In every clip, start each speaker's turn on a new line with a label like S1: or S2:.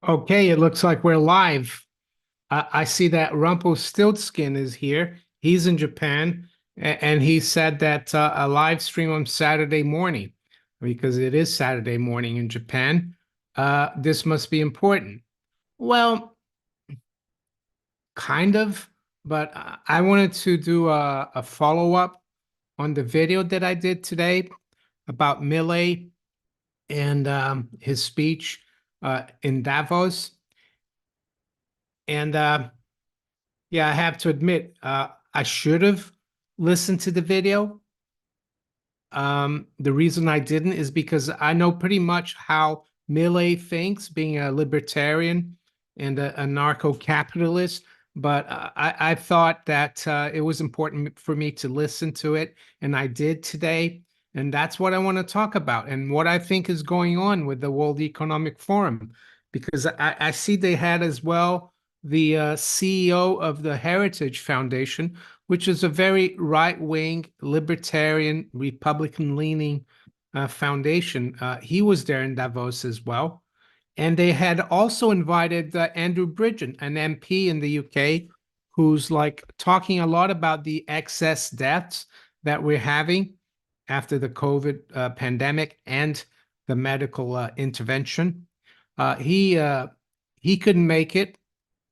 S1: Okay, it looks like we're live. I see that Rumpelstiltskin is here. He's in Japan, and he said that a live stream on Saturday morning, because it is Saturday morning in Japan. This must be important. Well, kind of, but I wanted to do a follow-up on the video that I did today about Milei and his speech in Davos. And yeah, I have to admit, I should have listened to the video. The reason I didn't is because I know pretty much how Milei thinks, being a libertarian and a anarcho-capitalist. But I thought that it was important for me to listen to it, and I did today. And that's what I want to talk about, and what I think is going on with the World Economic Forum, because I see they had as well the CEO of the Heritage Foundation, which is a very right-wing, libertarian, Republican-leaning foundation. He was there in Davos as well. And they had also invited Andrew Bridgen, an MP in the UK, who's like talking a lot about the excess deaths that we're having after the COVID pandemic and the medical intervention. He couldn't make it.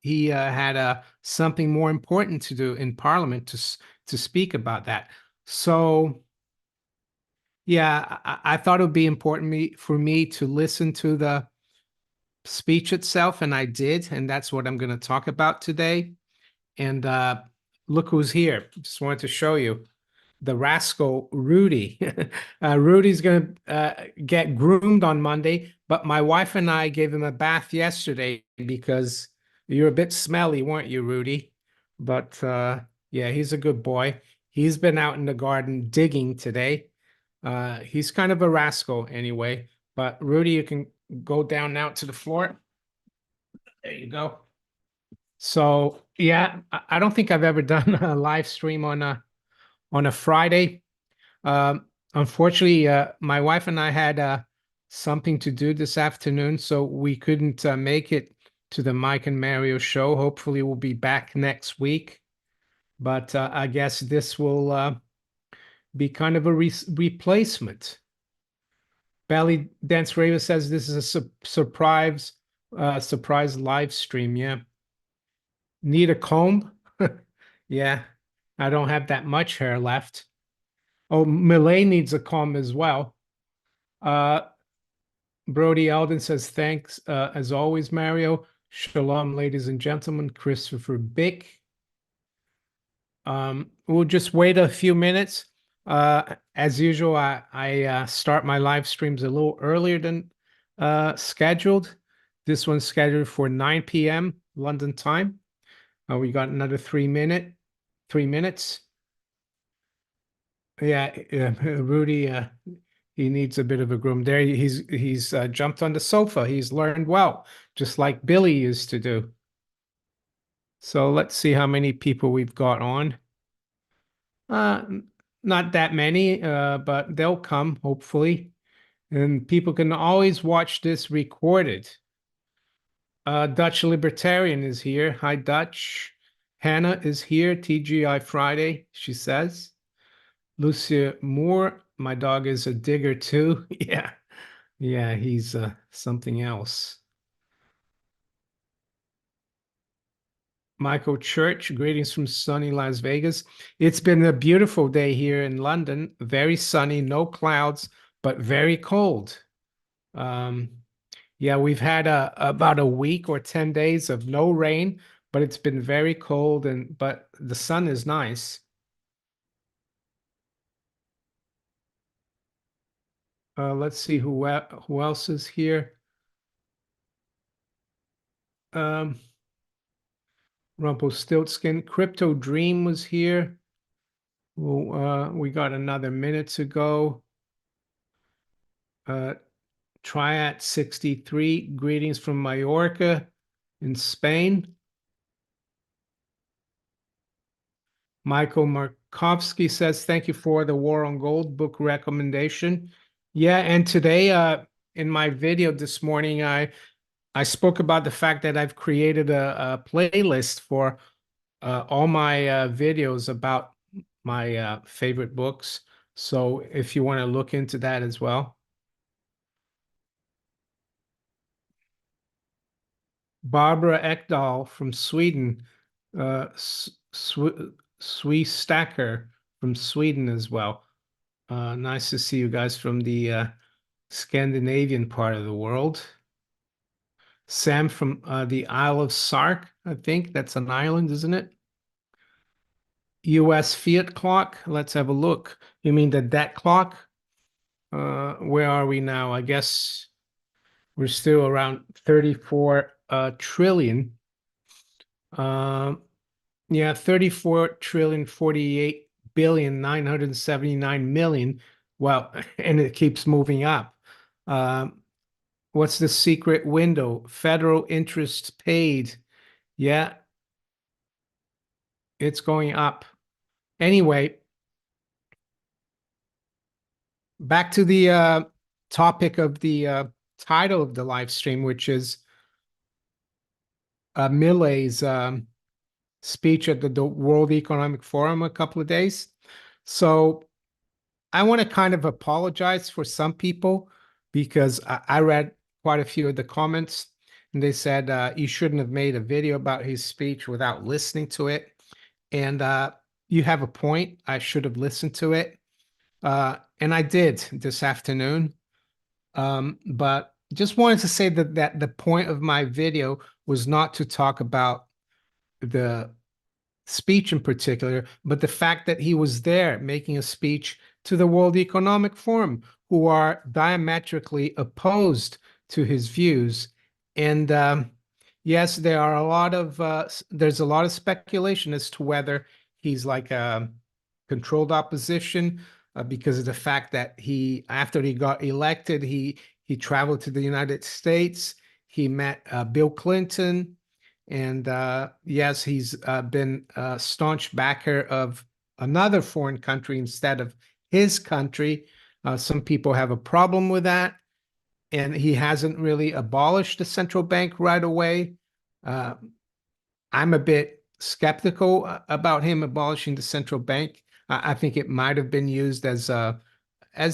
S1: He had something more important to do in Parliament to speak about that. So yeah, I thought it would be important for me to listen to the speech itself, and I did, and that's what I'm going to talk about today. And look who's here. Just wanted to show you the rascal Rudy. Rudy's going to get groomed on Monday, but my wife and I gave him a bath yesterday because you're a bit smelly, weren't you, Rudy? But yeah, he's a good boy. He's been out in the garden digging today. He's kind of a rascal anyway. But Rudy, you can go down now to the floor. There you go. So yeah, I don't think I've ever done a live stream on a Friday. Unfortunately, my wife and I had something to do this afternoon, so we couldn't make it to the Mike and Mario show. Hopefully, we'll be back next week. But I guess this will be kind of a replacement. Belly Dance Raver says this is a surprise live stream. Yeah. Need a comb? Yeah. I don't have that much hair left. Oh, Millet needs a comb as well. Uh, Brody Alden says, thanks as always, Mario. Shalom, ladies and gentlemen. Christopher Bick. We'll just wait a few minutes. As usual, I start my live streams a little earlier than scheduled. This one's scheduled for 9 p.m. London time. We got another 3 minutes. Yeah, Rudy, he needs a bit of a groom. There, he's jumped on the sofa. He's learned well, just like Billy used to do. So let's see how many people we've got on. Uh, Not that many, but they'll come hopefully, and people can always watch this recorded. Dutch Libertarian is here. Hi, Dutch. Hannah is here. TGI Friday, she says. Lucia Moore, my dog is a digger too. Yeah. Yeah, he's something else. Michael Church, greetings from sunny Las Vegas. It's been a beautiful day here in London. Very sunny, no clouds, but very cold. Um, yeah, we've had about a week or 10 days of no rain, but it's been very cold, and but the sun is nice. Let's see who else is here. Um, Rumpelstiltskin. Crypto Dream was here. Well, we got another minute to go. Triat 63, greetings from Mallorca in Spain. Michael Markovsky says, thank you for the War on Gold book recommendation. Yeah, and today in my video this morning, I I spoke about the fact that I've created a playlist for all my videos about my favorite books. So if you want to look into that as well. Barbara Ekdahl from Sweden, Swe Stacker from Sweden as well. Nice to see you guys from the Scandinavian part of the world. Sam from the Isle of Sark, I think that's an island, isn't it? US fiat clock. Let's have a look. You mean the debt clock? Where are we now? I guess we're still around 34 trillion. Um, yeah, 34 trillion 48 billion 979 million. Well, and it keeps moving up. Um, what's the secret window? Federal interest paid. Yeah, it's going up. Anyway, back to the topic of the title of the live stream, which is Millei's speech at the World Economic Forum a couple of days. So I want to kind of apologize for some people because I read quite a few of the comments and they said you shouldn't have made a video about his speech without listening to it. And you have a point. I should have listened to it. And I did this afternoon. But just wanted to say that the point of my video was not to talk about the speech in particular, but the fact that he was there making a speech to the World Economic Forum, who are diametrically opposed to his views. And yes, there's a lot of speculation as to whether he's like a controlled opposition because of the fact that after he got elected, he traveled to the United States. He met Bill Clinton. And yes, he's been a staunch backer of another foreign country instead of his country. Some people have a problem with that. And he hasn't really abolished the central bank right away. Uh, I'm a bit skeptical about him abolishing the central bank. I think it might have been used as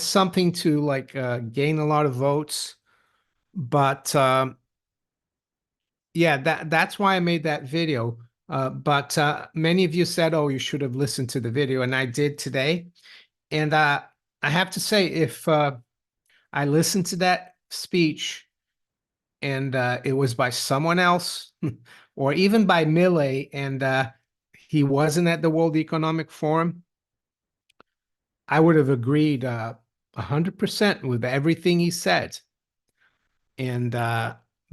S1: something to like gain a lot of votes. But yeah, that's why I made that video. But many of you said, "Oh, you should have listened to the video," and I did today. And I have to say, if I listened to that speech and it was by someone else, or even by Milei, and he wasn't at the World Economic Forum, I would have agreed 100% with everything he said. And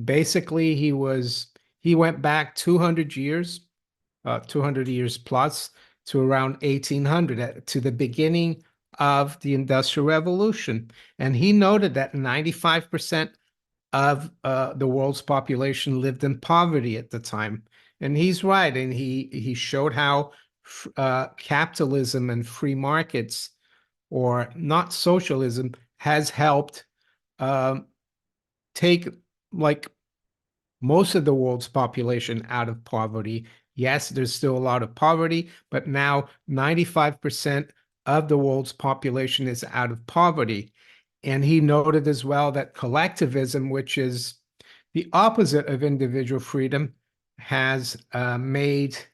S1: basically, he went back 200 years 200 years plus to around 1800, to the beginning of the Industrial Revolution. And he noted that 95% of the world's population lived in poverty at the time. And he's right. And he showed how capitalism and free markets, or not socialism, has helped um, take like most of the world's population out of poverty. Yes, there's still a lot of poverty, but now 95% of the world's population is out of poverty. And he noted as well that collectivism, which is the opposite of individual freedom, has has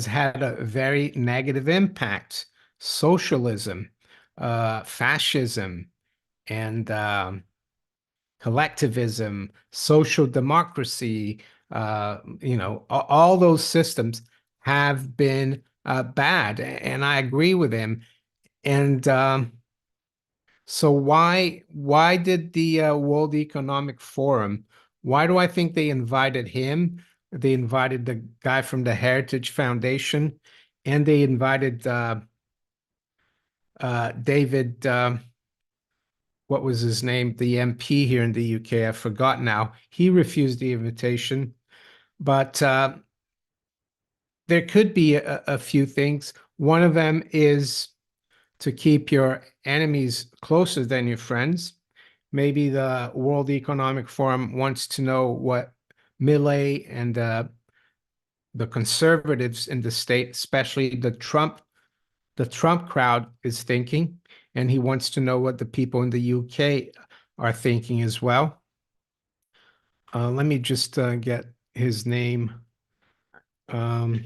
S1: had a very negative impact. Socialism, fascism, and collectivism, social democracy, all those systems have been bad, and I agree with him. And so why did the World Economic Forum? Why do I think they invited him? They invited the guy from the Heritage Foundation, and they invited David. What was his name? The MP here in the UK. I forgot now. He refused the invitation, but there could be a few things. One of them is to keep your enemies closer than your friends. maybe the World Economic Forum wants to know what Milei and the conservatives in the state, especially the Trump crowd, is thinking, and he wants to know what the people in the UK are thinking as well. Let me just get his name. Um,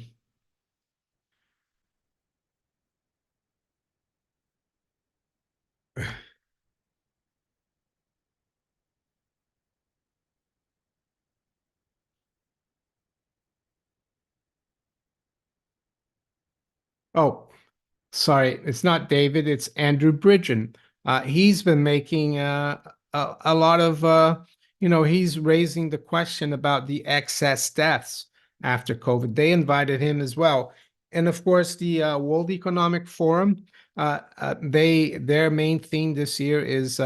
S1: oh, sorry, it's not David, it's Andrew Bridgen. He's been making a lot of, he's raising the question about the excess deaths after COVID. They invited him as well. And of course, the World Economic Forum, their main theme this year is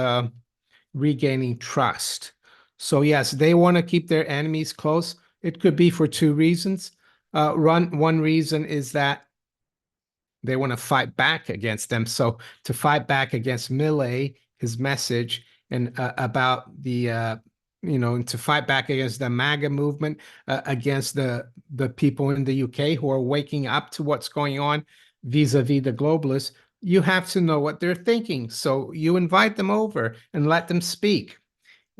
S1: regaining trust. So yes, they want to keep their enemies close. It could be for two reasons. One reason is that they want to fight back against them. So to fight back against Milei, his message, and about and to fight back against the MAGA movement, against the people in the UK who are waking up to what's going on vis-a-vis the globalists, you have to know what they're thinking. So you invite them over and let them speak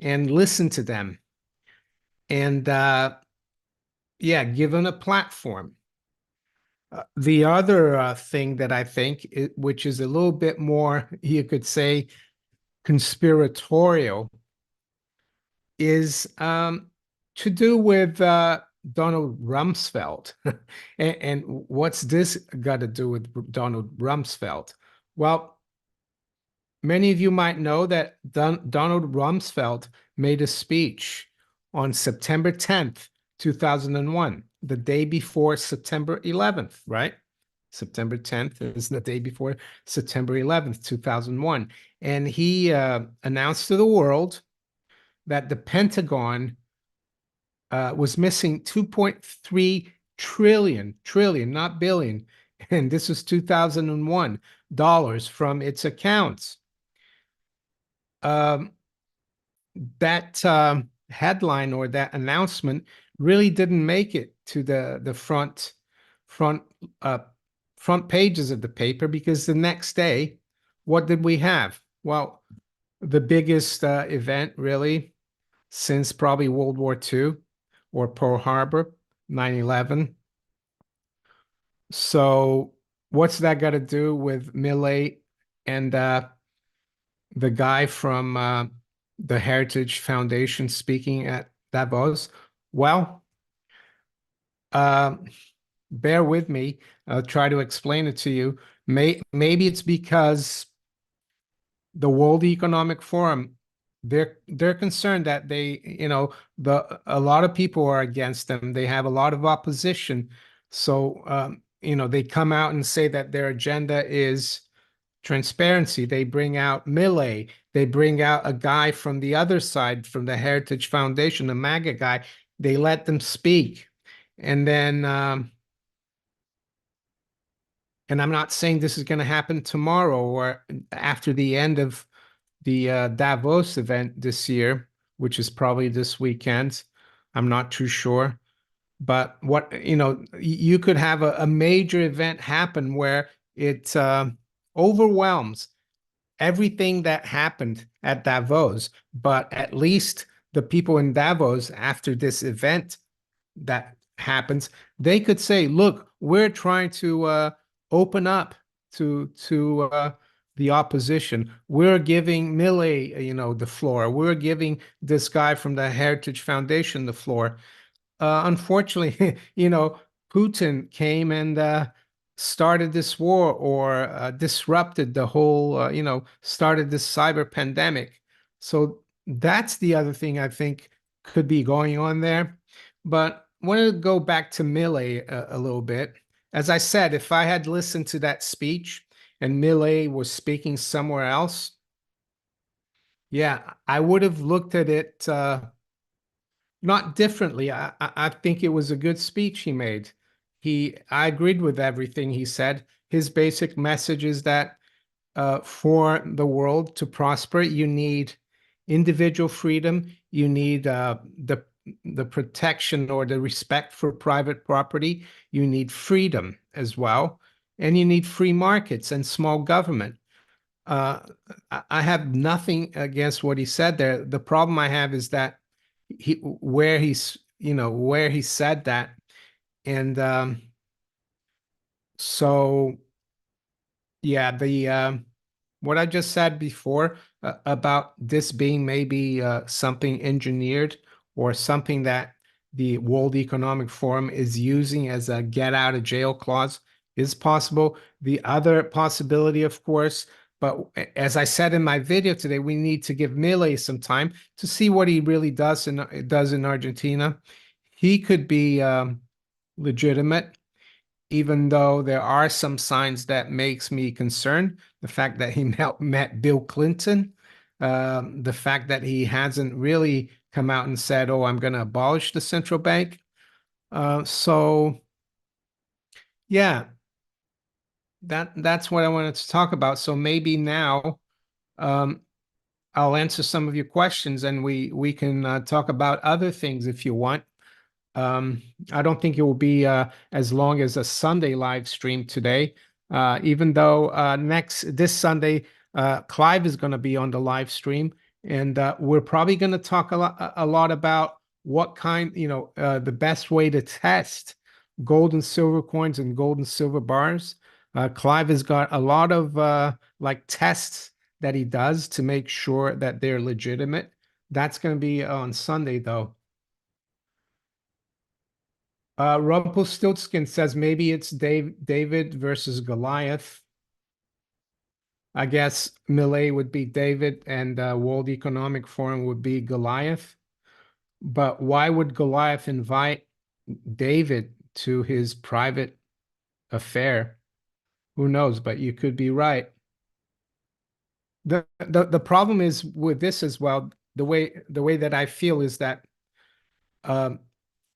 S1: and listen to them, and yeah, give them a platform. The other thing that I think, which is a little bit more, you could say, conspiratorial, is to do with Donald Rumsfeld. And what's this got to do with Donald Rumsfeld? Well, many of you might know that Donald Rumsfeld made a speech on September 10th, 2001, the day before September 11th, right? September 10th is the day before September 11th, 2001. And he announced to the world that the Pentagon was missing 2.3 trillion, not billion, and this was 2001 dollars from its accounts. Um, that headline or that announcement really didn't make it to the front uh, front pages of the paper, because the next day, what did we have? Well, the biggest event really since probably World War II or Pearl Harbor, 9/11. So what's that got to do with Milei and the guy from the Heritage Foundation speaking at Davos? Well, uh, bear with me. I'll try to explain it to you. Maybe it's because the World Economic Forum, they're concerned that a lot of people are against them. They have a lot of opposition. So they come out and say that their agenda is transparency. They bring out Milei. They bring out a guy from the other side, from the Heritage Foundation, the MAGA guy. They let them speak. And then, and I'm not saying this is going to happen tomorrow or after the end of the Davos event this year, which is probably this weekend. I'm not too sure. But you could have a major event happen where it overwhelms everything that happened at Davos, but at least the people in Davos, after this event that happens, they could say, "Look, we're trying to open up to the opposition. We're giving Milei, the floor. We're giving this guy from the Heritage Foundation the floor." Unfortunately, Putin came and started this war, or disrupted the whole, started this cyber pandemic. So that's the other thing I think could be going on there. But I wanted to go back to Milei a little bit. As I said, if I had listened to that speech and Milei was speaking somewhere else, yeah, I would have looked at it not differently. I think it was a good speech he made. I agreed with everything he said. His basic message is that for the world to prosper, you need individual freedom, you need the protection or the respect for private property, you need freedom as well, and you need free markets and small government. Uh, I have nothing against what he said there. The problem I have is that where he said that, and so yeah, the what I just said before about this being maybe something engineered or something that the World Economic Forum is using as a get out of jail clause is possible. The other possibility, of course, but as I said in my video today, we need to give Milei some time to see what he really does in Argentina. He could be legitimate, even though there are some signs that makes me concerned. The fact that he met Bill Clinton, the fact that he hasn't really come out and said, "Oh, I'm going to abolish the central bank." So yeah, that's what I wanted to talk about. So maybe now um, I'll answer some of your questions, and we can talk about other things if you want. Um, I don't think it will be as long as a Sunday live stream today, even though this Sunday, Clive is going to be on the live stream, and we're probably going to talk a lot about what kind, the best way to test gold and silver coins and gold and silver bars. Clive has got a lot of like tests that he does to make sure that they're legitimate. That's going to be on Sunday, though. Rumpelstiltskin says maybe it's David versus Goliath. I guess Millet would be David and World Economic Forum would be Goliath. But why would Goliath invite David to his private affair? Who knows? But you could be right. The problem is with this as well. The way that I feel is that um,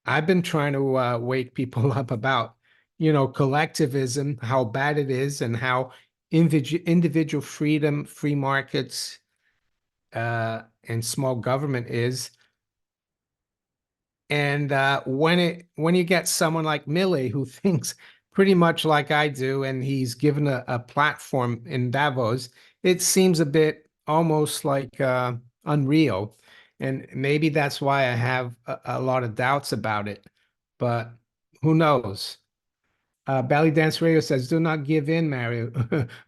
S1: I've been trying to wake people up about, collectivism, how bad it is, and how individual freedom, free markets, and small government is. And when you get someone like Millie who thinks pretty much like I do, and he's given a platform in Davos, it seems a bit almost like unreal. And maybe that's why I have a lot of doubts about it. But who knows? Belly Dance Radio says, "Do not give in, Mario.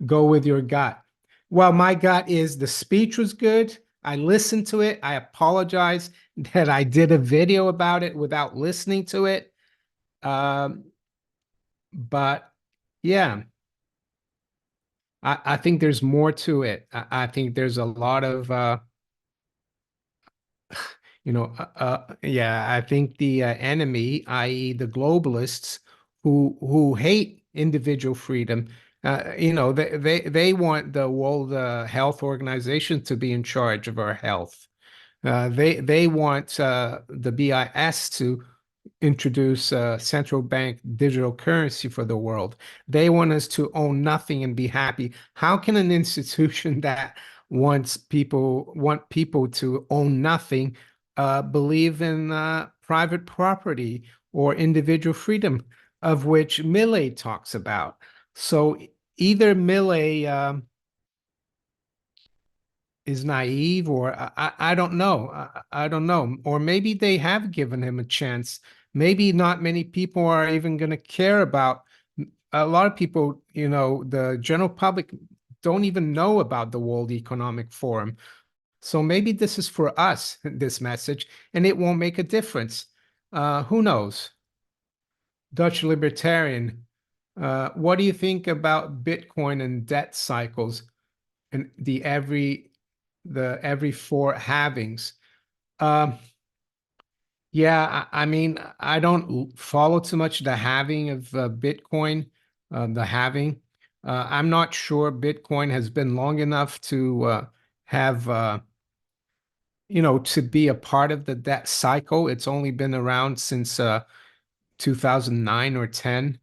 S1: Go with your gut." Well, my gut is the speech was good. I listened to it. I apologize that I did a video about it without listening to it. Um, but yeah, I think there's more to it. I think there's a lot of yeah, I think the enemy, i.e., the globalists who hate individual freedom, they want the World Health Organization to be in charge of our health. They want the BIS to introduce central bank digital currency for the world. They want us to own nothing and be happy. How can an institution that want people to own nothing believe in private property or individual freedom, of which Millet talks about? So either Millet is naive, or I don't know. I don't know. Or maybe they have given him a chance. Maybe not many people are even going to care about. A lot of people, the general public don't even know about the World Economic Forum. So maybe this is for us, this message, and it won't make a difference. Who knows? Dutch Libertarian, what do you think about Bitcoin and debt cycles and the every four halvings? Um, yeah, I mean, I don't follow too much the halving of Bitcoin, the halving. I'm not sure Bitcoin has been long enough to have, to be a part of the debt cycle. It's only been around since 2009 or 10.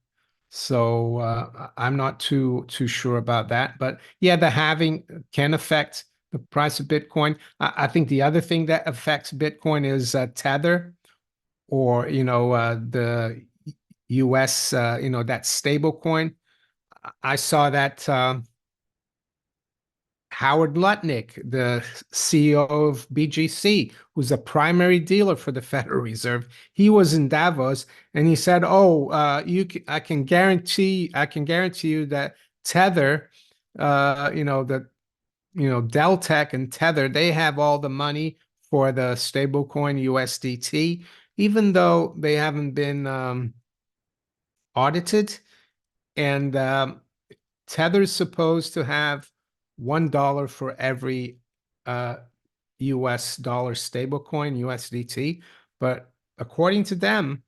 S1: So I'm not too sure about that. But yeah, the halving can affect the price of Bitcoin. I think the other thing that affects Bitcoin is tether, or the US, that stable coin. I saw that Howard Lutnick, the CEO of BGC, who's a primary dealer for the Federal Reserve, he was in Davos and he said, "Oh, I can guarantee you that Tether, that Deltec and Tether, they have all the money for the stablecoin USDT, even though they haven't been audited, and Tether's supposed to have $1 for every uh, US dollar stablecoin, USDT, but according to them,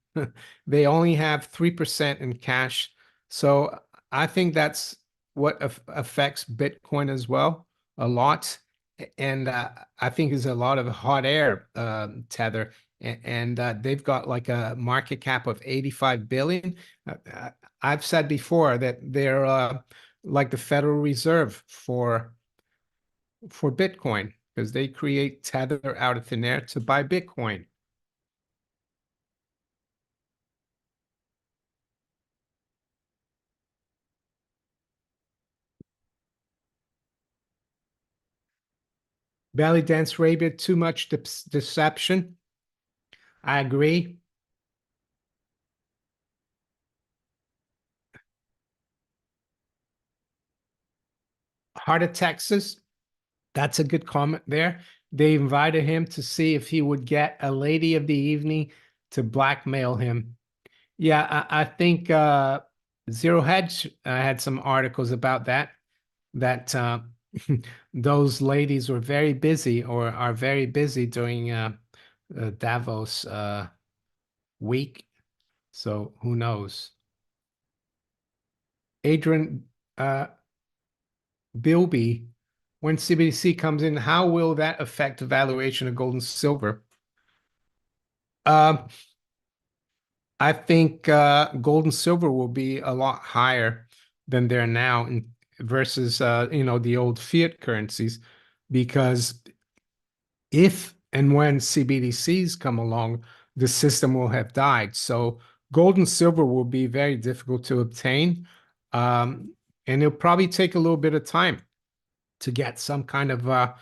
S1: they only have 3% in cash. So I think that's what affects Bitcoin as well, a lot. And I think there's a lot of hot air Tether, and they've got like a market cap of 85 billion. I've said before that they're like the Federal Reserve for Bitcoin, because they create Tether out of thin air to buy Bitcoin. Belly dance Arabia, too much deception. I agree. Heart of Texas, that's a good comment there. They invited him to see if he would get a lady of the evening to blackmail him. Yeah, I think Zero Hedge had some articles about that those ladies were very busy, or are very busy during Davos week. So who knows? Adrian Bilby, when CBDC comes in, how will that affect the valuation of gold and silver? Um, I think gold and silver will be a lot higher than they're now versus the old fiat currencies, because if and when CBDCs come along, the system will have died. So gold and silver will be very difficult to obtain. And it'll probably take a little bit of time to get some kind of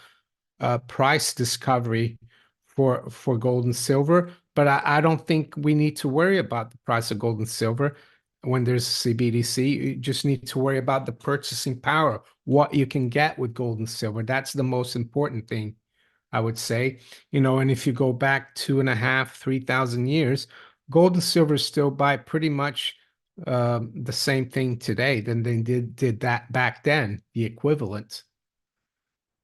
S1: price discovery for gold and silver. But I don't think we need to worry about the price of gold and silver when there's CBDC. You just need to worry about the purchasing power, what you can get with gold and silver. That's the most important thing, I would say. And if you go back 2.5, 3,000 years, gold and silver still buy pretty much the same thing today than they did that back then, the equivalent.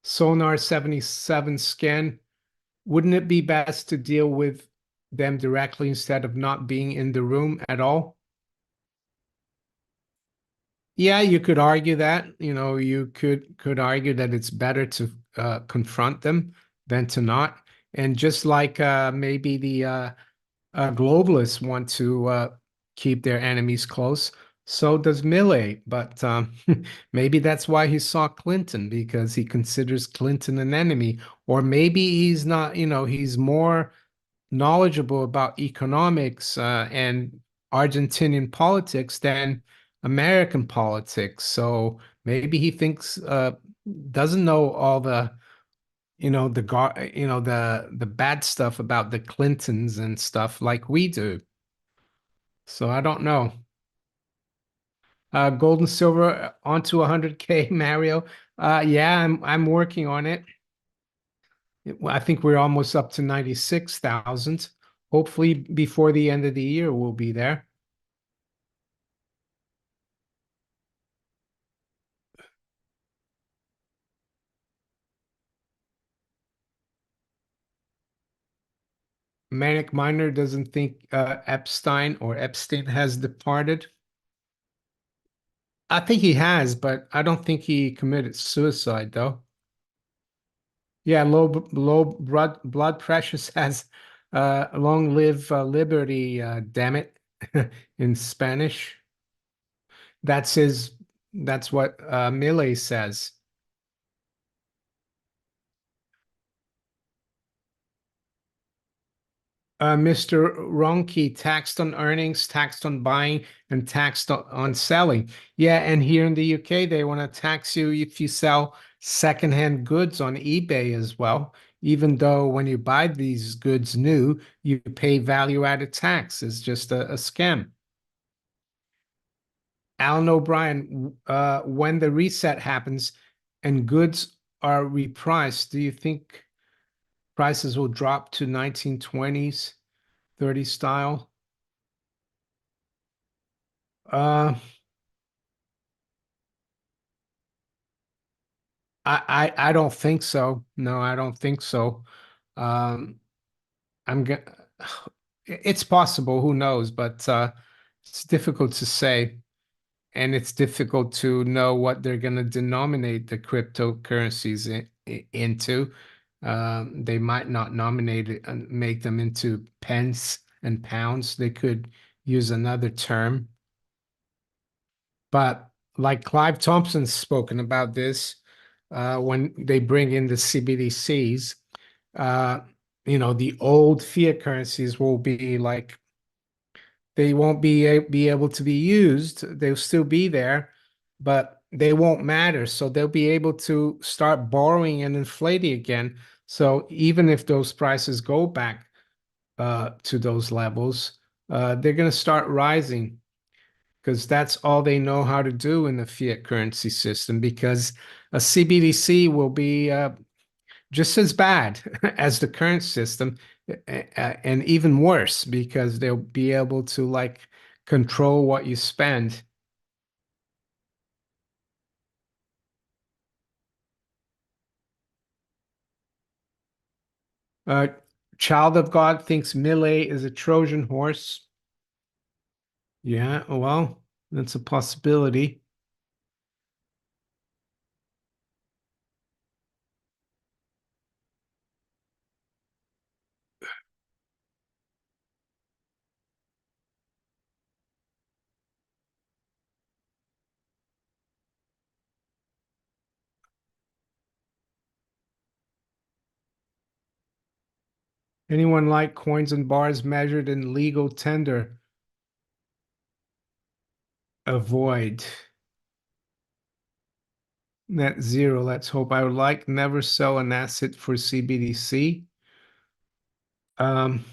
S1: Sonar 77 scan, wouldn't it be best to deal with them directly instead of not being in the room at all? Yeah, you could argue that. You could argue that it's better to confront them than to not. And just like maybe the globalists want to keep their enemies close, so does Milei. But maybe that's why he saw Clinton, because he considers Clinton an enemy. Or maybe he's not, he's more knowledgeable about economics and Argentinian politics than American politics. So maybe he thinks doesn't know all the the bad stuff about the Clintons and stuff like we do. So I don't know. Gold and silver onto 100K, Mario. Yeah, I'm working on it. I think we're almost up to 96,000. Hopefully before the end of the year we'll be there. Manic Miner doesn't think Epstein has departed. I think he has, but I don't think he committed suicide though. Yeah, low blood pressure says long live liberty, damn it, in Spanish. That's his that's what Milei says. Mr. Ronke, taxed on earnings, taxed on buying, and taxed on selling. Yeah, and here in the UK, they want to tax you if you sell secondhand goods on eBay as well, even though when you buy these goods new, you pay value-added tax. It's just a scam. Alan O'Brien, when the reset happens and goods are repriced, do you think prices will drop to 1920s, 30 style? Uh, I don't think so. No, I don't think so. Um, I'm gonna. It's possible. Who knows? But it's difficult to say, and it's difficult to know what they're gonna denominate the cryptocurrencies into. They might not nominate it and make them into pence and pounds. They could use another term. But like Clive Thompson's spoken about this, when they bring in the CBDCs, uh, the old fiat currencies will be like they won't be able to be used. They'll still be there, but they won't matter. So they'll be able to start borrowing and inflating again. So even if those prices go back to those levels, they're going to start rising because that's all they know how to do in the fiat currency system. Because a CBDC will be just as bad as the current system, and even worse because they'll be able to like control what you spend. Uh, Child of God thinks Milei is a Trojan horse. Yeah, well, that's a possibility. Anyone like coins and bars measured in legal tender? Avoid. Net zero. Let's hope. I would like never sell an asset for CBDC. Um,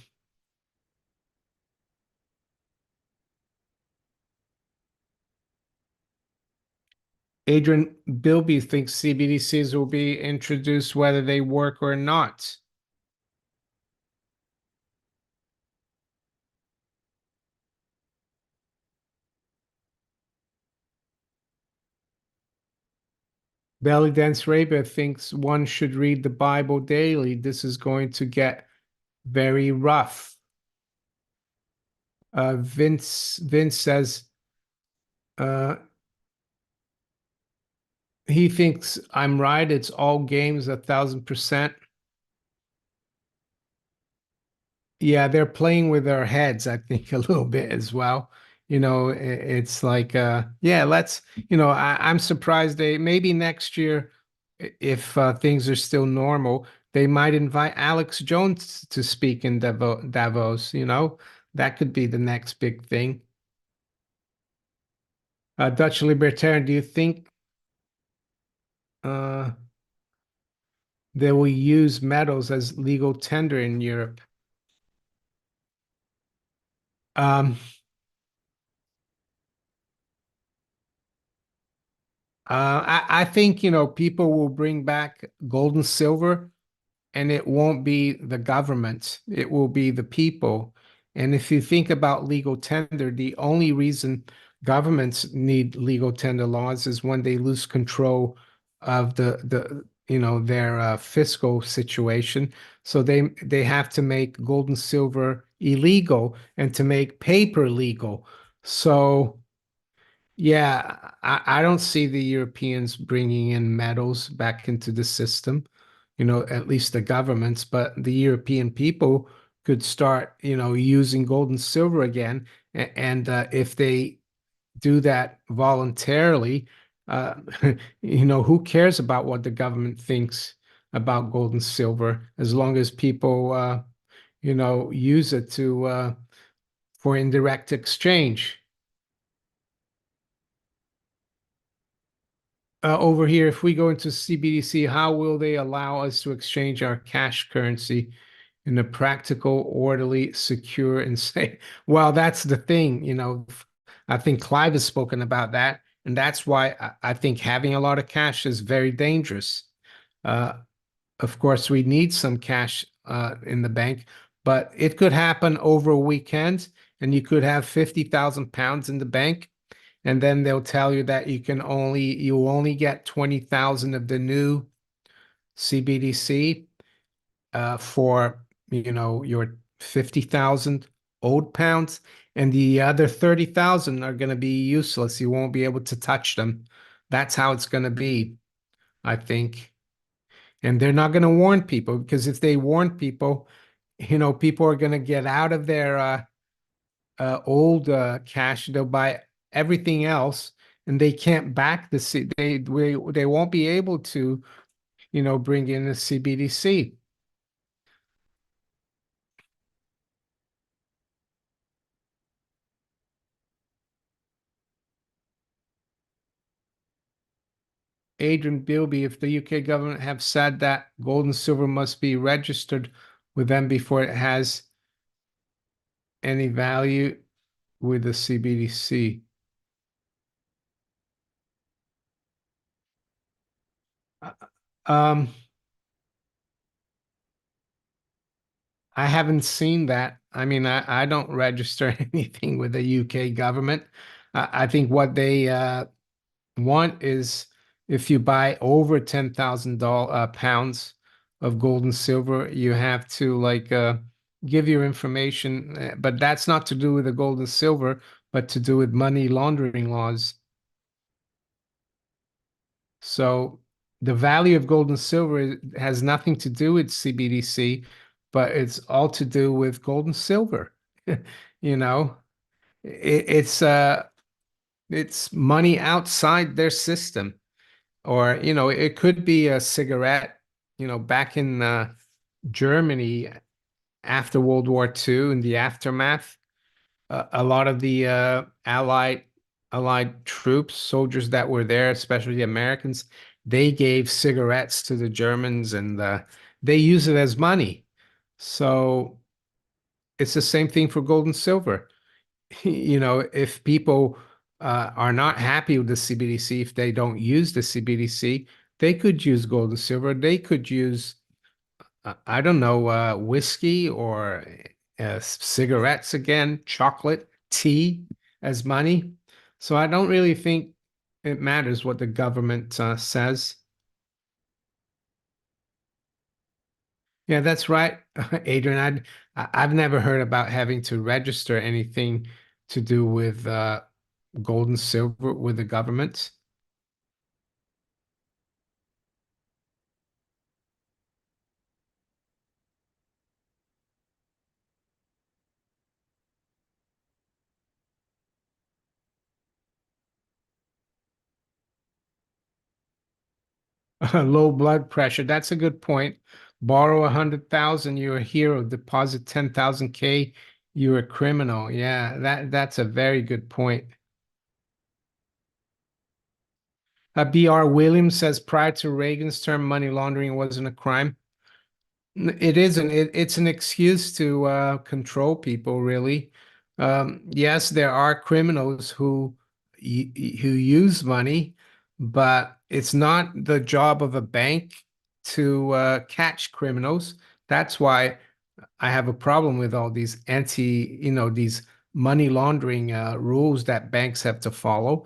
S1: Adrian Bilby thinks CBDCs will be introduced whether they work or not. Belly Dance Rabia thinks one should read the Bible daily. This is going to get very rough. Vince says uh, he thinks I'm right. It's all games 1,000%. Yeah, they're playing with our heads, I think, a little bit as well. It's like, yeah, I'm surprised they maybe next year, if things are still normal, they might invite Alex Jones to speak in Davos, that could be the next big thing. Dutch Libertarian, do you think uh, they will use metals as legal tender in Europe? Um, I think, people will bring back gold and silver, and it won't be the government, it will be the people. And if you think about legal tender, the only reason governments need legal tender laws is when they lose control of their fiscal situation. So they have to make gold and silver illegal and to make paper legal. So yeah, I don't see the Europeans bringing in metals back into the system, at least the governments, but the European people could start, using gold and silver again. And if they do that voluntarily, uh, who cares about what the government thinks about gold and silver as long as people, use it to for indirect exchange. Over here, if we go into CBDC, how will they allow us to exchange our cash currency in a practical, orderly, secure, and safe? Well, that's the thing, I think Clive has spoken about that, and that's why I think having a lot of cash is very dangerous. Uh, of course, we need some cash in the bank, but it could happen over a weekend, and you could have 50,000 pounds in the bank, and then they'll tell you that you only get 20,000 of the new CBDC for your 50,000 old pounds, and the other 30,000 are going to be useless. You won't be able to touch them. That's how it's going to be, I think. And they're not going to warn people, because if they warn people, people are going to get out of their old cash. They'll buy everything else, and they can't back the they won't be able to, bring in the CBDC. Adrian Bilby, if the UK government have said that gold and silver must be registered with them before it has any value with the CBDC. Uh, Um, I haven't seen that. I mean, I don't register anything with the UK government. I think what they want is, if you buy over £10,000 of gold and silver, you have to like give your information, but that's not to do with the gold and silver, but to do with money laundering laws. So the value of gold and silver has nothing to do with CBDC, but it's all to do with gold and silver. You know, it's money outside their system. Or, it could be a cigarette, back in Germany after World War II, in the aftermath. A lot of the Allied troops, soldiers that were there, especially the Americans, they gave cigarettes to the Germans, and they use it as money. So it's the same thing for gold and silver. If people are not happy with the CBDC, if they don't use the CBDC, they could use gold and silver. They could use, I don't know, whiskey or cigarettes again, chocolate, tea as money. So I don't really think it matters what the government says. Yeah, that's right, Adrian. I've never heard about having to register anything to do with gold and silver with the government. Low blood pressure. That's a good point. Borrow 100,000, you're a hero. Deposit 10,000 K, you're a criminal. Yeah, that's a very good point. B.R. Williams says prior to Reagan's term, money laundering wasn't a crime. It isn't. It's an excuse to control people, really. Yes, there are criminals who use money, but it's not the job of a bank to catch criminals. That's why I have a problem with all these these money laundering rules that banks have to follow.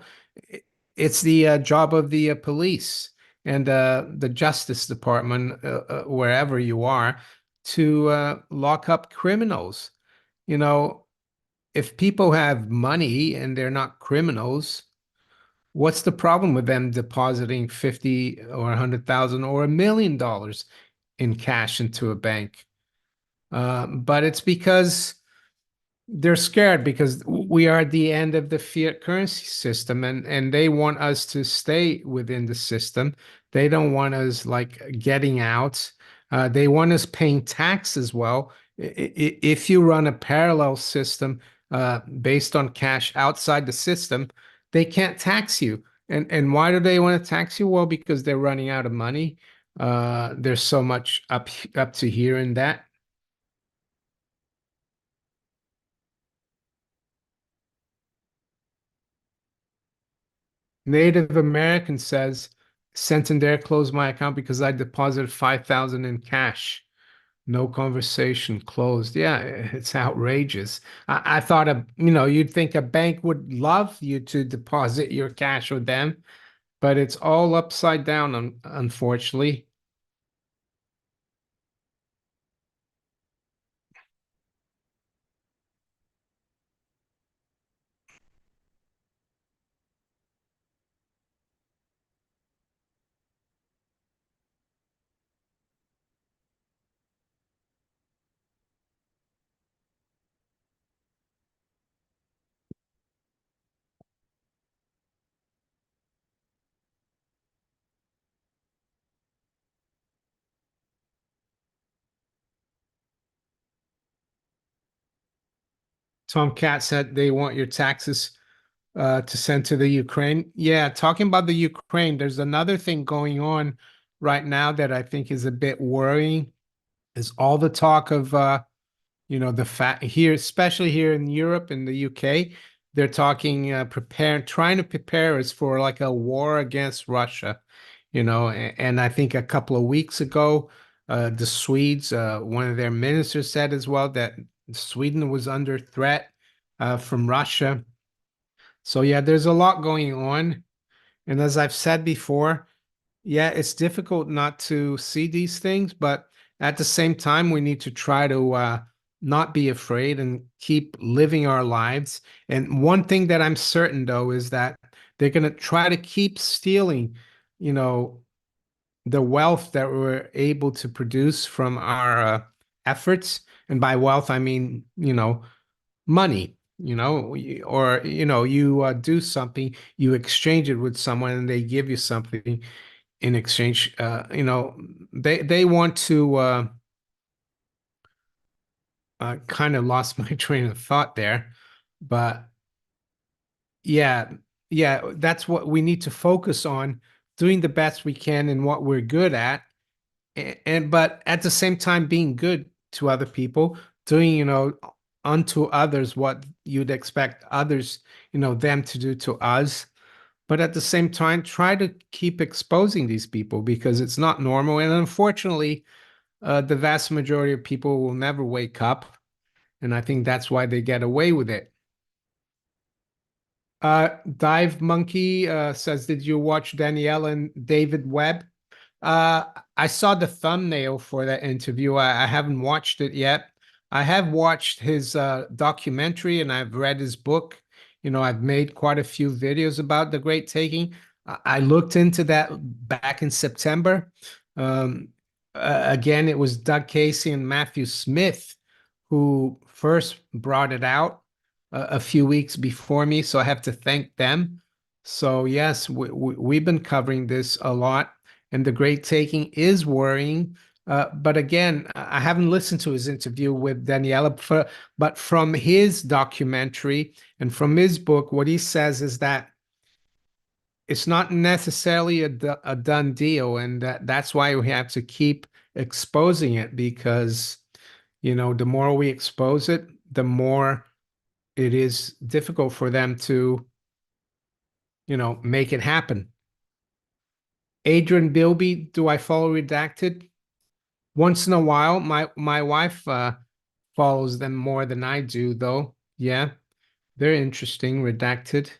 S1: It's the job of the police and the Justice Department, wherever you are, to lock up criminals. You know, if people have money and they're not criminals, what's the problem with them depositing 50 or 100,000 or $1 million in cash into a bank? But it's because they're scared, because we are at the end of the fiat currency system, and they want us to stay within the system. They don't want us like getting out. They want us paying tax as well, If you run a parallel system based on cash outside the system, they can't tax you. And why do they want to tax you? Well, because they're running out of money. There's so much up to here in that. Native American says Santander closed my account because I deposited 5,000 in cash. No conversation closed. Yeah, it's outrageous. I thought you'd think a bank would love you to deposit your cash with them, but it's all upside down, unfortunately. Tom Cat said they want your taxes to send to the Ukraine. Yeah, talking about the Ukraine, there's another thing going on right now that I think is a bit worrying, is all the talk of the fact here, especially here in Europe and the UK, they're talking trying to prepare us for like a war against Russia, and I think a couple of weeks ago, the Swedes, one of their ministers said as well that Sweden was under threat from Russia. So yeah, there's a lot going on. And as I've said before, yeah, it's difficult not to see these things, but at the same time, we need to try to not be afraid and keep living our lives. And one thing that I'm certain, though, is that they're going to try to keep stealing, you know, the wealth that we're able to produce from our efforts. And by wealth, I mean, money, or you do something, you exchange it with someone, and they give you something in exchange. They want to kind of lost my train of thought there, but yeah, yeah, that's what we need to focus on, doing the best we can in what we're good at, and but at the same time being good to other people, doing unto others what you'd expect others, them to do to us. But at the same time, try to keep exposing these people because it's not normal. And unfortunately, the vast majority of people will never wake up. And I think that's why they get away with it. Dive Monkey says, did you watch Danielle and David Webb? Uh, I saw the thumbnail for that interview. I haven't watched it yet. I have watched his documentary and I've read his book. I've made quite a few videos about the Great Taking. I looked into that back in September. Um, again, it was Doug Casey and Matthew Smith who first brought it out a few weeks before me. So I have to thank them. So, yes, we've been covering this a lot, and the Great Taking is worrying. But again, I haven't listened to his interview with Daniela, but from his documentary and from his book, what he says is that it's not necessarily a done deal, and that's why we have to keep exposing it because, the more we expose it, the more it is difficult for them to, make it happen. Adrian Bilby, do I follow Redacted? Once in a while, my wife follows them more than I do, though. Yeah, they're interesting. Redacted.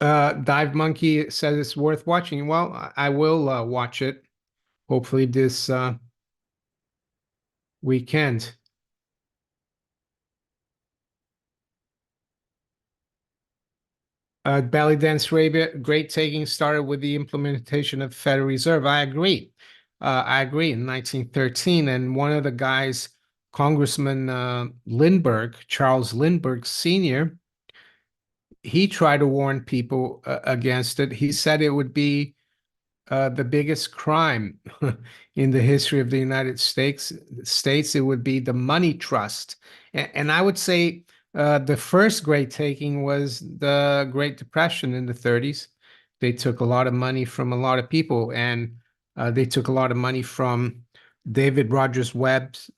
S1: Dive Monkey says it's worth watching. Well, I will watch it. Hopefully this weekend. Belly Dance Arabia, Great Taking started with the implementation of Federal Reserve. I agree. I agree in 1913. And one of the guys, Congressman Lindbergh, Charles Lindbergh Sr., he tried to warn people against it. He said it would be the biggest crime in the history of the United States, it would be the money trust. And I would say the first great taking was the Great Depression in the 30s. They took a lot of money from a lot of people, and they took a lot of money from David Rogers Webb's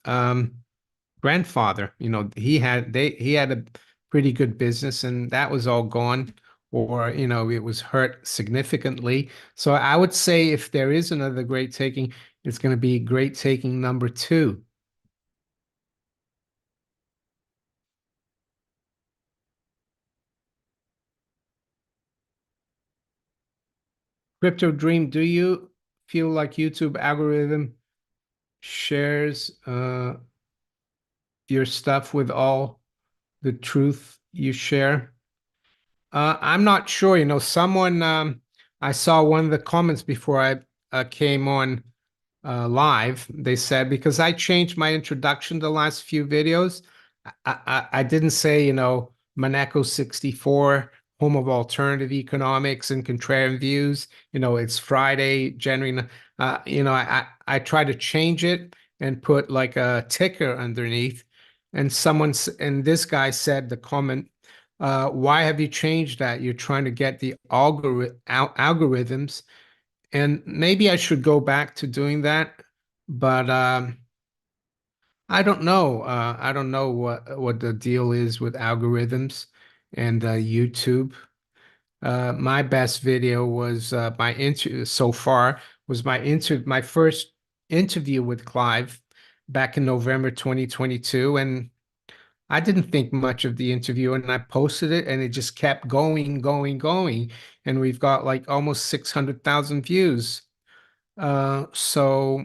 S1: grandfather. He had a pretty good business, and that was all gone, or it was hurt significantly. So I would say if there is another great taking, it's going to be great taking number two. Crypto Dream, do you feel like YouTube algorithm shares your stuff with all the truth you share? I'm not sure. Someone I saw one of the comments before I came on live. They said because I changed my introduction to the last few videos, I didn't say Monaco 64, home of alternative economics and contrarian views. It's Friday, January. I try to change it and put like a ticker underneath. And this guy said the comment. Why have you changed that? You're trying to get the algorithms, and maybe I should go back to doing that, but I don't know. I don't know what the deal is with algorithms and YouTube. My best video was my inter so far was my first interview with Clive back in November 2022, and I didn't think much of the interview, and I posted it, and it just kept going, going, going, and we've got like almost 600,000 views. So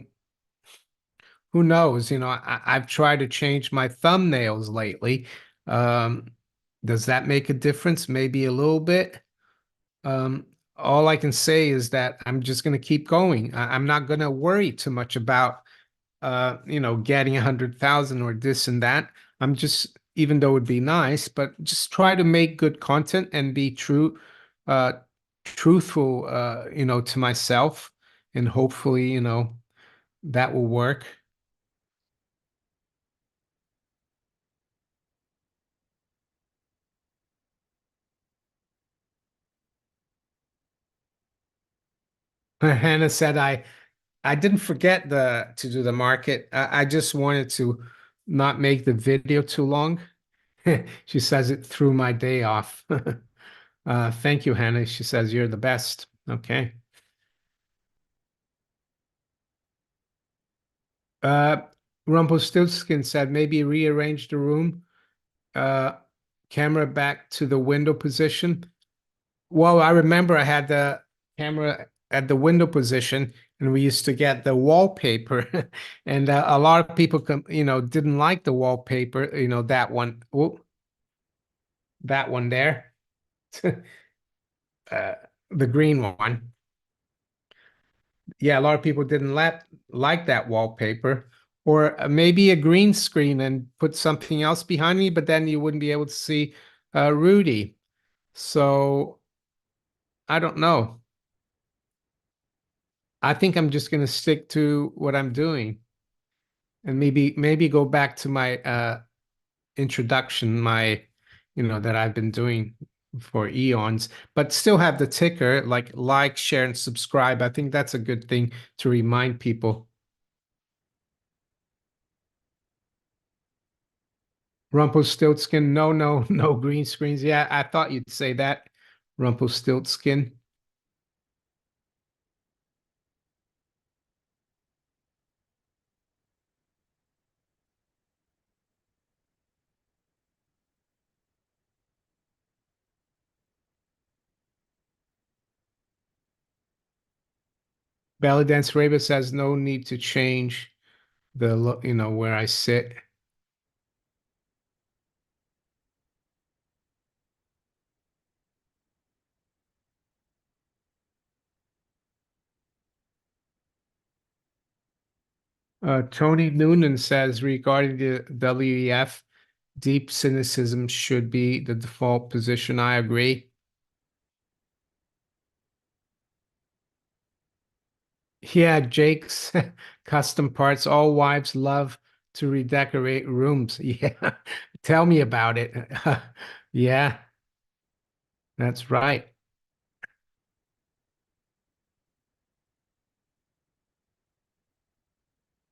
S1: who knows? I've tried to change my thumbnails lately. Um, does that make a difference? Maybe a little bit. Um, all I can say is that I'm just going to keep going. I'm not going to worry too much about getting 100,000 or this and that. I'm just, even though it'd be nice, but just try to make good content and be uh, truthful, to myself, and hopefully, that will work. Hannah said, I didn't forget to do the market. I just wanted to not make the video too long. She says it threw my day off. Thank you, Hannah. She says you're the best. Okay. Uh, Rumpelstiltskin said maybe rearrange the room, uh, camera back to the window position. Well, I remember I had the camera at the window position, and we used to get the wallpaper, and a lot of people, didn't like the wallpaper. That one, oh, that one there, uh, the green one. Yeah, a lot of people didn't like that wallpaper, or maybe a green screen and put something else behind me, but then you wouldn't be able to see Rudy. So I don't know. I think I'm just going to stick to what I'm doing, and maybe go back to my introduction, that I've been doing for eons, but still have the ticker like, share, and subscribe. I think that's a good thing to remind people. Rumpelstiltskin, no, no, no green screens. Yeah, I thought you'd say that, Rumpelstiltskin. Belly Dance Raven says no need to change where I sit. Tony Noonan says regarding the WEF, deep cynicism should be the default position. I agree. Yeah, Jake's custom parts. All wives love to redecorate rooms. Yeah. Tell me about it. Yeah, that's right.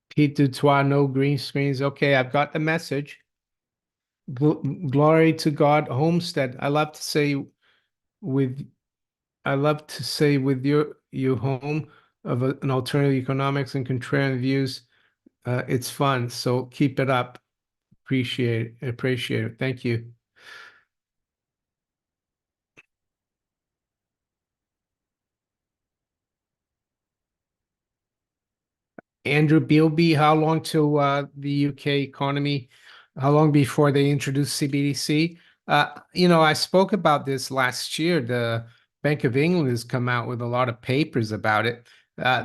S1: Pete Dutoit, no green screens. Okay, I've got the message. Glory to God, Homestead. With I love to say with your home of an alternative economics and contrarian views, it's fun. So keep it up. Appreciate it. Thank you. Andrew Bealby, how long till the UK economy? How long before they introduce CBDC? I spoke about this last year. The Bank of England has come out with a lot of papers about it.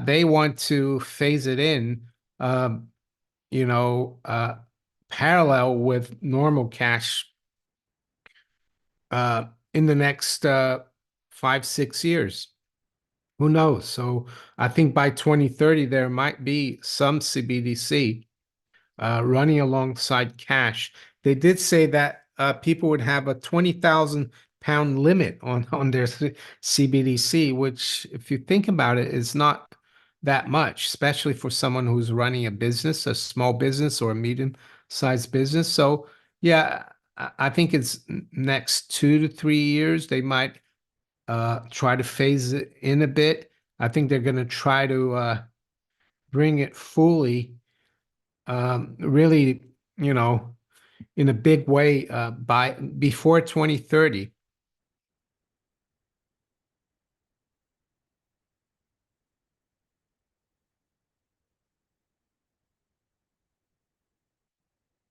S1: They want to phase it in, um, you know, uh, parallel with normal cash uh, in the next 5, 6 years. Who knows? So I think by 2030, there might be some CBDC running alongside cash. They did say that people would have a 20,000 pound limit on their CBDC, which, if you think about it, is not that much, especially for someone who's running a business, a small business or a medium-sized business. So, yeah, I think it's next 2 to 3 years they might try to phase it in a bit. I think they're going to try to bring it fully, really, you know, in a big way by before 2030.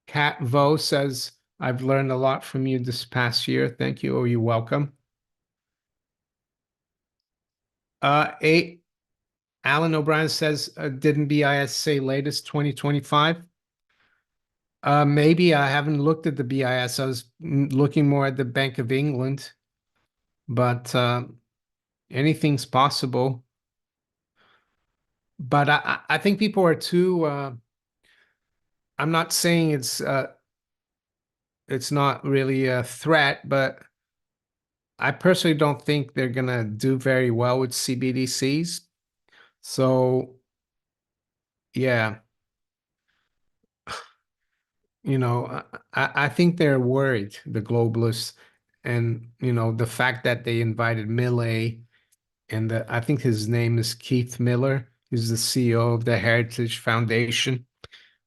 S1: Kat Vo says, I've learned a lot from you this past year. Thank you. Oh, you're welcome. Eight, Alan O'Brien says, didn't BIS say latest 2025? Maybe I haven't looked at the BIS. I was looking more at the Bank of England, but anything's possible. But I think people are too, I'm not saying it's not really a threat, but I personally don't think they're gonna do very well with CBDCs. So yeah, I think they're worried, the globalists, and the fact that they invited Milei and I think his name is Keith Miller, who's the CEO of the Heritage Foundation,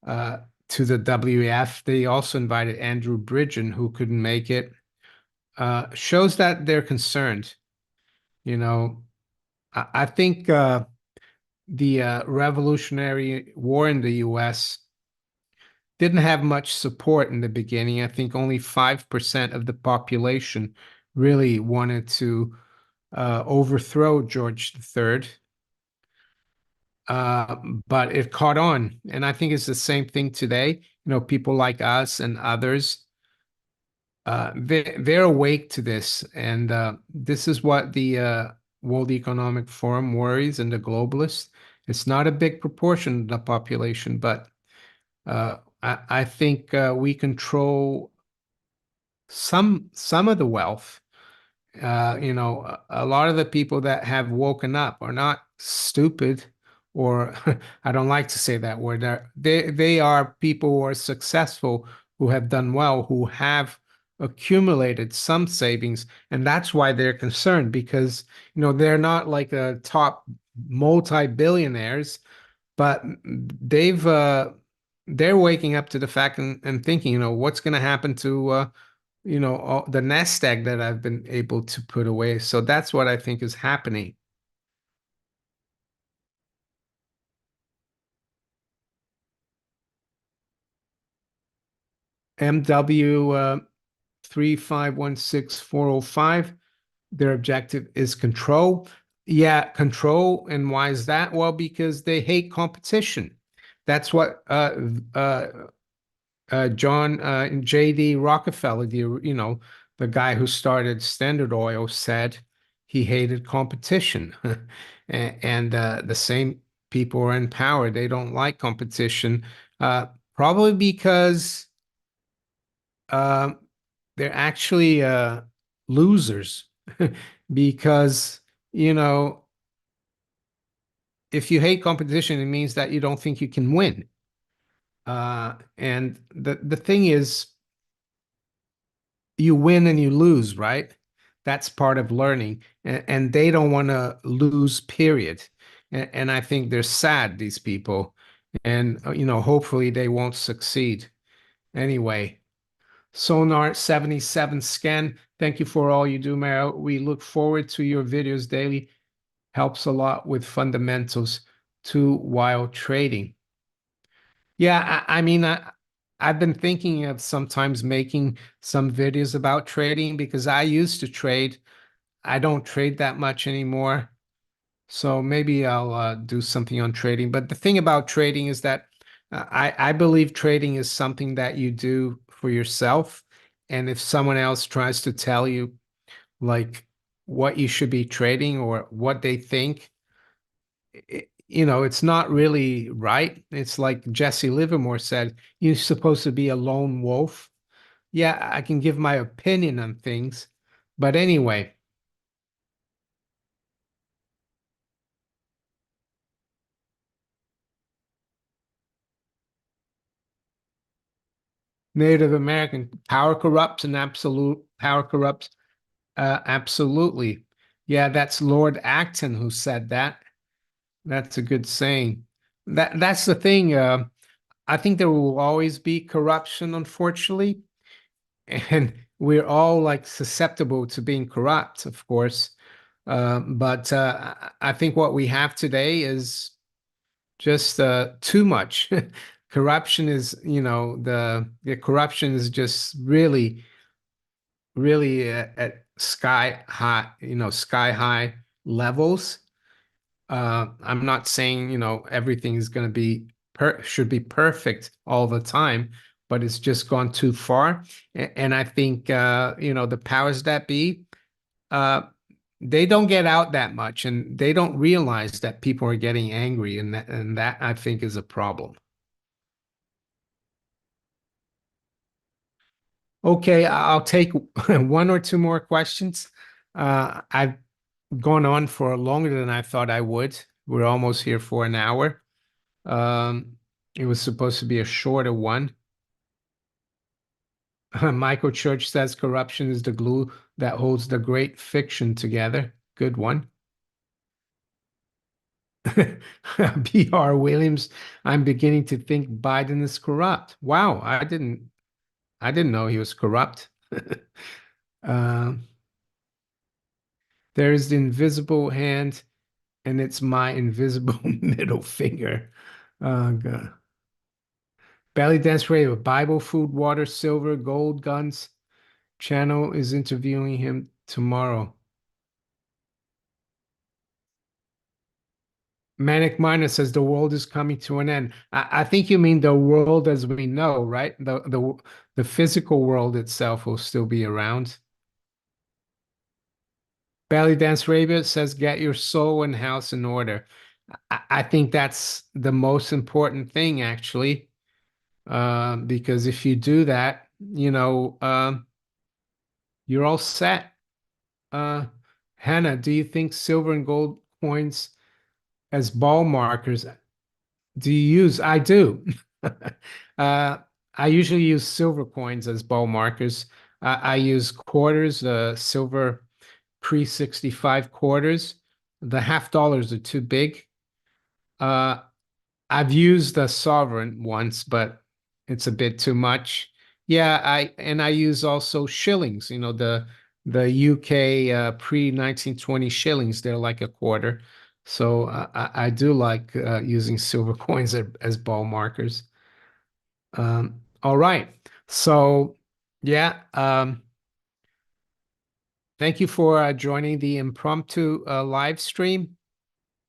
S1: uh, to the WEF. They also invited Andrew Bridgen, who couldn't make it. Shows that they're concerned. You know, I think the Revolutionary War in the U.S. didn't have much support in the beginning. I think only 5% of the population really wanted to overthrow George III. Uh, but it caught on. And I think it's the same thing today. People like us and others, they're awake to this. And this is what the World Economic Forum worries and the globalists. It's not a big proportion of the population, but I think we control some of the wealth. A lot of the people that have woken up are not stupid, or I don't like to say that word. They are people who are successful, who have done well, who have accumulated some savings, and that's why they're concerned because they're not like a top multi-billionaires, but they're waking up to the fact and thinking, what's going to happen to all the nest egg that I've been able to put away. So that's what I think is happening. MW 3516405, their objective is control. Yeah, control. And why is that? Well, because they hate competition. That's what John J.D. Rockefeller, the guy who started Standard Oil, said he hated competition. And the same. people are in power. They don't like competition, probably because uh, they're actually losers. Because, you know, if you hate competition, it means that you don't think you can win. And the thing is, you win and you lose, right? That's part of learning. And they don't want to lose, period. And I think they're sad, these people. And, hopefully they won't succeed. Anyway, Sonar 77 Scan, thank you for all you do, Mara. We look forward to your videos daily. Helps a lot with fundamentals too while trading. Yeah, I mean, I've been thinking of sometimes making some videos about trading because I used to trade. I don't trade that much anymore. So maybe I'll do something on trading. But the thing about trading is that I believe trading is something that you do for yourself. And if someone else tries to tell you like what you should be trading or what they think, it's not really right. It's like Jesse Livermore said, you're supposed to be a lone wolf. Yeah, I can give my opinion on things. But anyway, Native American power corrupts and absolute power corrupts. Absolutely. Yeah, that's Lord Acton who said that. That's a good saying. That's the thing. I think there will always be corruption, unfortunately, and we're all like susceptible to being corrupt, of course. But I think what we have today is just too much. Corruption is, the corruption is just really, really at sky high levels. I'm not saying, everything is going to be should be perfect all the time, but it's just gone too far. And I think, the powers that be, uh, they don't get out that much, and they don't realize that people are getting angry, and that I think is a problem. Okay, I'll take one or two more questions. I've gone on for longer than I thought I would. We're almost here for an hour. Um, it was supposed to be a shorter one. Michael Church says corruption is the glue that holds the great fiction together. Good one. B.R. Williams, I'm beginning to think Biden is corrupt. Wow, I didn't know he was corrupt. Um, there is the invisible hand, and it's my invisible middle finger. God. Belly dance radio, Bible, food, water, silver, gold, guns. Channel is interviewing him tomorrow. Manic Miner says the world is coming to an end. I think you mean the world as we know, right? The physical world itself will still be around. Belly Dance Rabbit says get your soul and house in order. I think that's the most important thing, actually, because if you do that, you're all set. Uh, Hannah, do you think silver and gold coins as ball markers do you use? I do. Uh, I usually use silver coins as ball markers. I use quarters, silver pre-65 quarters. The half dollars are too big. Uh, I've used the sovereign once, but it's a bit too much. Yeah, I use also shillings, the UK pre-1920 shillings. They're like a quarter. So I do like using silver coins as ball markers. All right. So yeah, thank you for joining the impromptu live stream.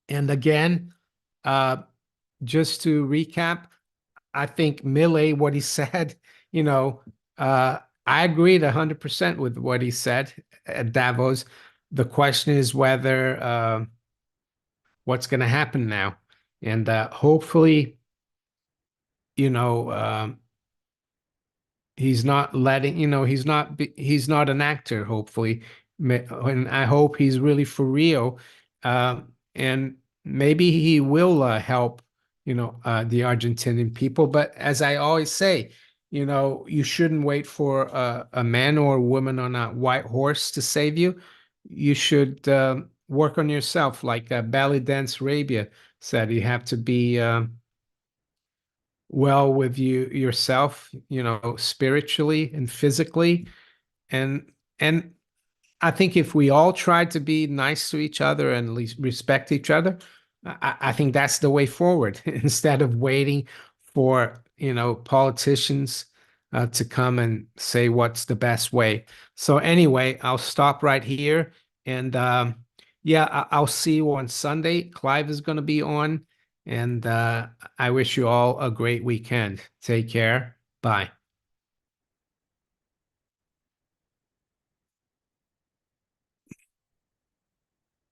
S1: And again, uh, just to recap, I think Milei, what he said, you know, uh, I agreed 100% with what he said at Davos. The question is whether what's going to happen now. And hopefully, you know, he's not letting, he's not an actor, hopefully. And I hope he's really for real. And maybe he will help, the Argentinian people. But as I always say, you shouldn't wait for a man or a woman on a white horse to save you. You should work on yourself, like Belly Dance Arabia said. You have to be well with yourself, spiritually and physically. And I think if we all tried to be nice to each other and at least respect each other, I think that's the way forward instead of waiting for, politicians to come and say what's the best way. So anyway, I'll stop right here. And yeah, I'll see you on Sunday. Clive is going to be on. And I wish you all a great weekend. Take care. Bye.